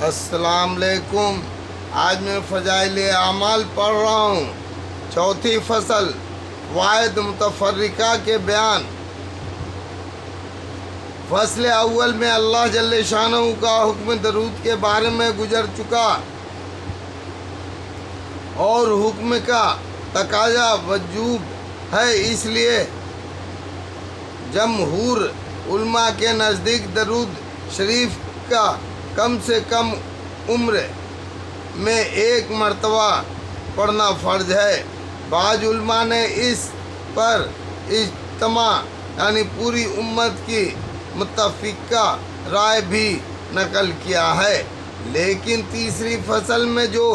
السلام علیکم۔ آج میں فضائل اعمال پڑھ رہا ہوں۔ چوتھی فصل، فوائد متفرقہ کے بیان۔ فصل اول میں اللہ جل شانہ کا حکم درود کے بارے میں گزر چکا اور حکم کا تقاضا وجوب ہے، اس لیے جمہور علماء کے نزدیک درود شریف کا کم سے کم عمر میں ایک مرتبہ پڑھنا فرض ہے۔ بعض علماء نے اس پر اجتماع یعنی پوری امت کی متفقہ رائے بھی نقل کیا ہے، لیکن تیسری فصل میں جو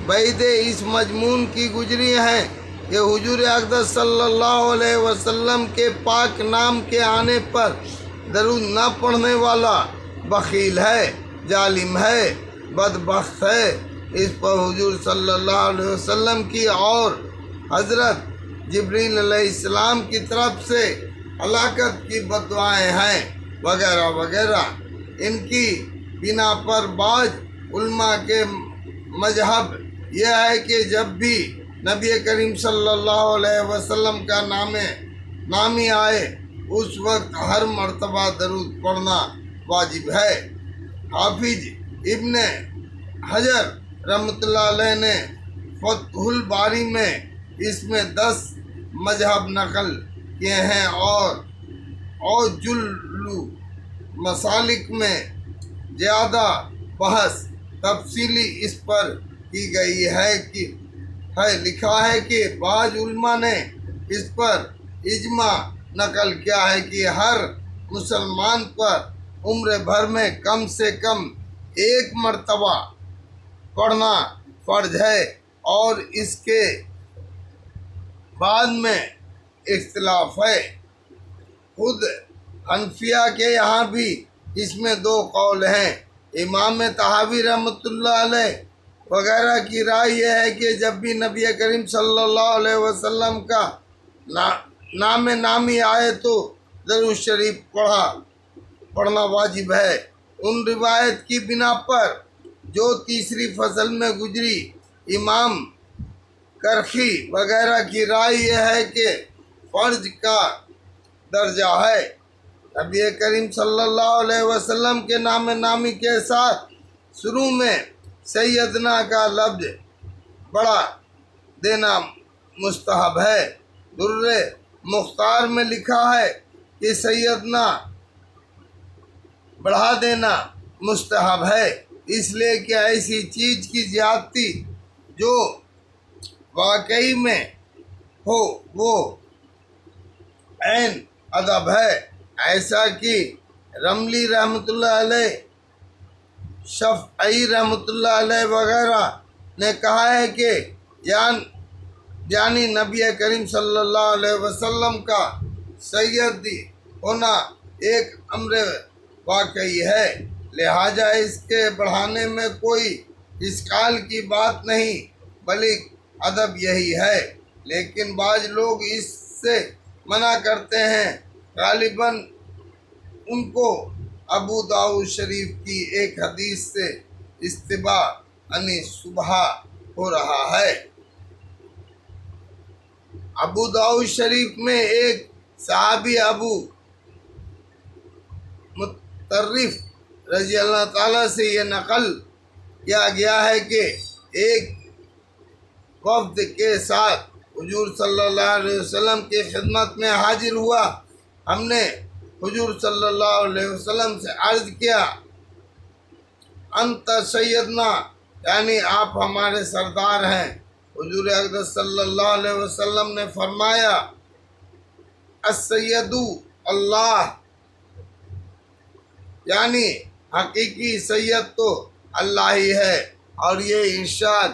بعیدیں اس مضمون کی گزری ہیں کہ حضور اقدس صلی اللہ علیہ وسلم کے پاک نام کے آنے پر درود نہ پڑھنے والا بخیل ہے، ظالم ہے، بدبخت ہے، اس پر حضور صلی اللہ علیہ وسلم کی اور حضرت جبریل علیہ السلام کی طرف سے ہلاکت کی بددعائیں ہیں وغیرہ وغیرہ۔ ان کی بنا پر بعض علماء کے مذہب یہ ہے کہ جب بھی نبی کریم صلی اللہ علیہ وسلم کا نامی آئے اس وقت ہر مرتبہ درود پڑھنا واجب ہے۔ حافظ ابن حجر رحمۃ اللہ علیہ نے فتح الباری میں اس میں 10 مذہب نقل کیے ہیں اور جلو مسالک میں زیادہ بحث تفصیلی اس پر کی گئی ہے لکھا ہے کہ بعض علماء نے اس پر اجماع نقل کیا ہے کہ ہر مسلمان پر عمر بھر میں کم سے کم ایک مرتبہ پڑھنا فرض ہے، اور اس کے بعد میں اختلاف ہے۔ خود حنفیہ کے یہاں بھی اس میں 2 قول ہیں۔ امام طحاوی رحمۃ اللہ علیہ وغیرہ کی رائے یہ ہے کہ جب بھی نبی کریم صلی اللہ علیہ وسلم کا نامی آئے تو درود شریف پڑھنا واجب ہے۔ ان روایت کی بنا پر جو تیسری فصل میں گزری، امام کرخی وغیرہ کی رائے یہ ہے کہ فرض کا درجہ ہے۔ نبی کریم صلی اللہ علیہ وسلم کے نامی کے ساتھ شروع میں سیدنا کا لفظ بڑھا دینا مستحب ہے۔ در مختار میں لکھا ہے کہ سیدنا بڑھا دینا مستحب ہے، اس لیے کہ ایسی چیز کی زیادتی جو واقعی میں ہو وہ عین ادب ہے، ایسا کہ رملی رحمۃ اللہ علیہ، شفعی رحمۃ اللہ علیہ وغیرہ نے کہا ہے کہ یعنی نبی کریم صلی اللہ علیہ وسلم کا سیدی ہونا ایک امر واقعی ہے، لہٰذا اس کے بڑھانے میں کوئی اشکال کی بات نہیں، بلکہ ادب یہی ہے۔ لیکن بعض لوگ اس سے منع کرتے ہیں، غالباً ان کو ابو داؤد شریف کی ایک حدیث سے اشتباہ یعنی شبہہ ہو رہا ہے۔ ابو داؤد شریف میں ایک صحابی ابو مطرف رضی اللہ تعالیٰ سے یہ نقل کیا گیا ہے کہ ایک وفد کے ساتھ حضور صلی اللہ علیہ وسلم کی خدمت میں حاضر ہوا۔ ہم نے حضور صلی اللہ علیہ وسلم سے عرض کیا، انت سیدنا، یعنی آپ ہمارے سردار ہیں۔ حضور اقدس صلی اللہ علیہ وسلم نے فرمایا، السید اللہ، یعنی حقیقی سید تو اللہ ہی ہے۔ اور یہ ارشاد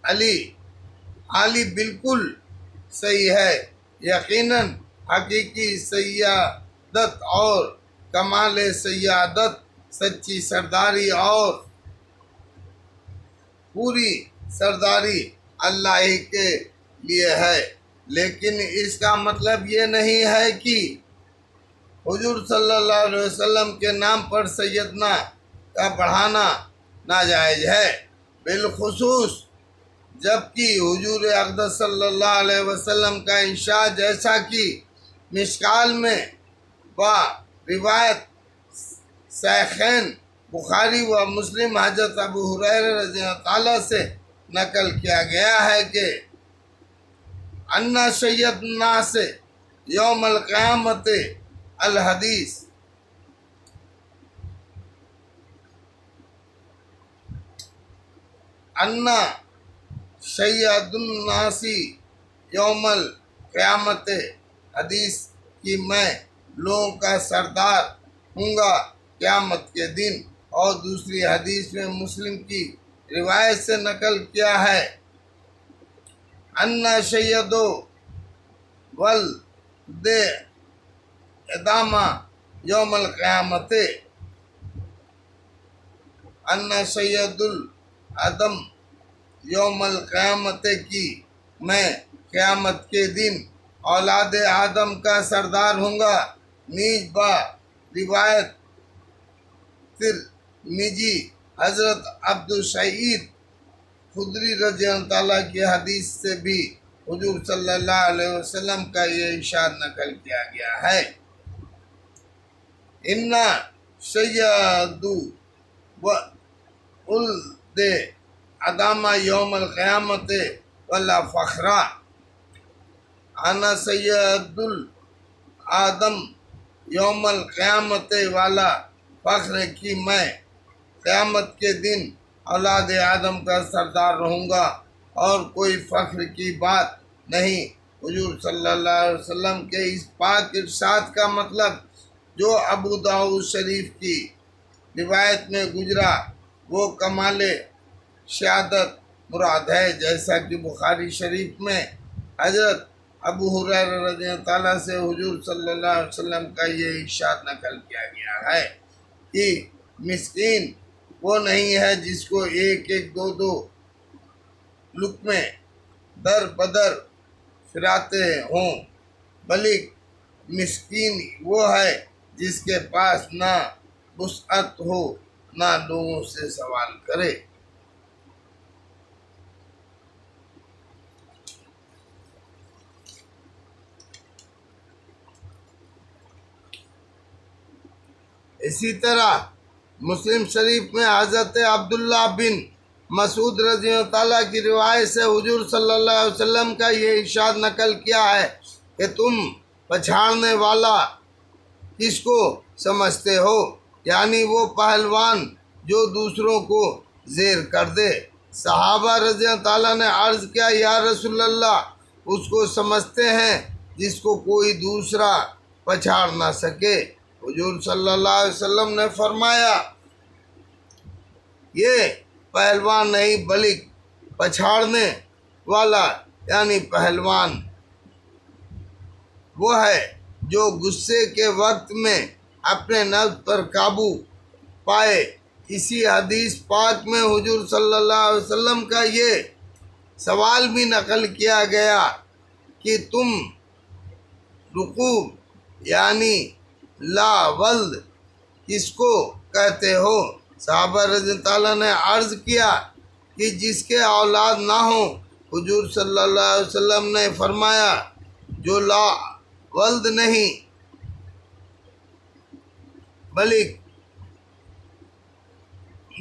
علی بالکل صحیح ہے۔ یقیناً حقیقی سیادت اور کمال سیادت، سچی سرداری اور پوری سرداری اللہ ہی کے لیے ہے، لیکن اس کا مطلب یہ نہیں ہے کہ حضور صلی اللہ علیہ وسلم کے نام پر سیدنا کا بڑھانا ناجائز ہے، بالخصوص جبکہ حضور اقدس صلی اللہ علیہ وسلم کا ارشاد جیسا کہ مشکال میں با روایت شیخین بخاری و مسلم حضرت ابو ہریرہ رضی اللہ تعالیٰ سے نقل کیا گیا ہے کہ ان سید الناس یوم القیامت الحدیث ان سید الناس یوم القیامت حدیث کی میں لوگوں کا سردار ہوں گا قیامت کے دن، اور دوسری حدیث میں مسلم کی روایت سے نقل کیا ہے ان سید ولد آدم یوم القیامت ان سید العدم یوم القیامت کی میں قیامت کے دن اولاد آدم کا سردار ہوں گا، نیز با روایت ترمذی حضرت عبدالسعید خدری رضی اللہ تعالیٰ کی حدیث سے بھی حضور صلی اللہ علیہ وسلم کا یہ ارشاد نقل کیا گیا ہے، ان سید ولد آدم یوم القیامت ولا فخر، انا سید العدم یوم القیامت والا فخر کی میں قیامت کے دن اولاد آدم کا سردار رہوں گا، اور کوئی فخر کی بات نہیں۔ حضور صلی اللہ علیہ وسلم کے اس پاک ارشاد کا مطلب جو ابو داؤد شریف کی روایت میں گزرا وہ کمال شہادت مراد ہے، جیسا کہ بخاری شریف میں حضرت ابو ہریرہ رضی اللہ تعالیٰ سے حضور صلی اللہ علیہ وسلم کا یہ ارشاد نقل کیا گیا ہے کہ مسکین وہ نہیں ہے جس کو ایک ایک دو دو لقمے در بدر پھراتے ہوں، بلکہ مسکین وہ ہے جس کے پاس نہ وسعت ہو نہ لوگوں سے سوال کرے۔ اسی طرح مسلم شریف میں حضرت عبداللہ بن مسعود رضی اللہ تعالیٰ کی روایت سے حضور صلی اللہ علیہ وسلم کا یہ ارشاد نقل کیا ہے کہ تم پچھاڑنے والا کس کو سمجھتے ہو، یعنی وہ پہلوان جو دوسروں کو زیر کر دے۔ صحابہ رضی اللہ تعالیٰ نے عرض کیا یا رسول اللہ، اس کو سمجھتے ہیں جس کو کوئی دوسرا پچھاڑ نہ سکے۔ حضور صلی اللہ علیہ وسلم نے فرمایا یہ پہلوان نہیں بلکہ پچھاڑنے والا یعنی پہلوان وہ ہے جو غصے کے وقت میں اپنے نفس پر قابو پائے۔ اسی حدیث پاک میں حضور صلی اللہ علیہ وسلم کا یہ سوال بھی نقل کیا گیا کہ تم رقوب یعنی لا ولد کس کو کہتے ہو؟ صحابہ رضی اللہ تعالیٰ نے عرض کیا کہ جس کے اولاد نہ ہوں۔ حضور صلی اللہ علیہ وسلم نے فرمایا جو لا ولد نہیں بلکہ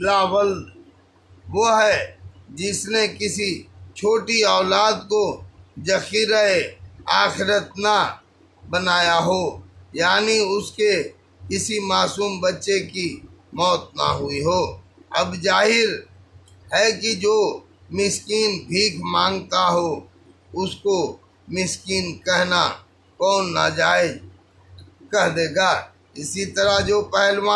لا ولد وہ ہے جس نے کسی چھوٹی اولاد کو ذخیرہ آخرت نہ بنایا ہو، یعنی اس کے کسی معصوم بچے کی موت نہ ہوئی ہو۔ اب ظاہر ہے کہ جو مسکین بھیک مانگتا ہو اس کو مسکین کہنا کون ناجائز کہہ دے گا؟ اسی طرح جو پہلوان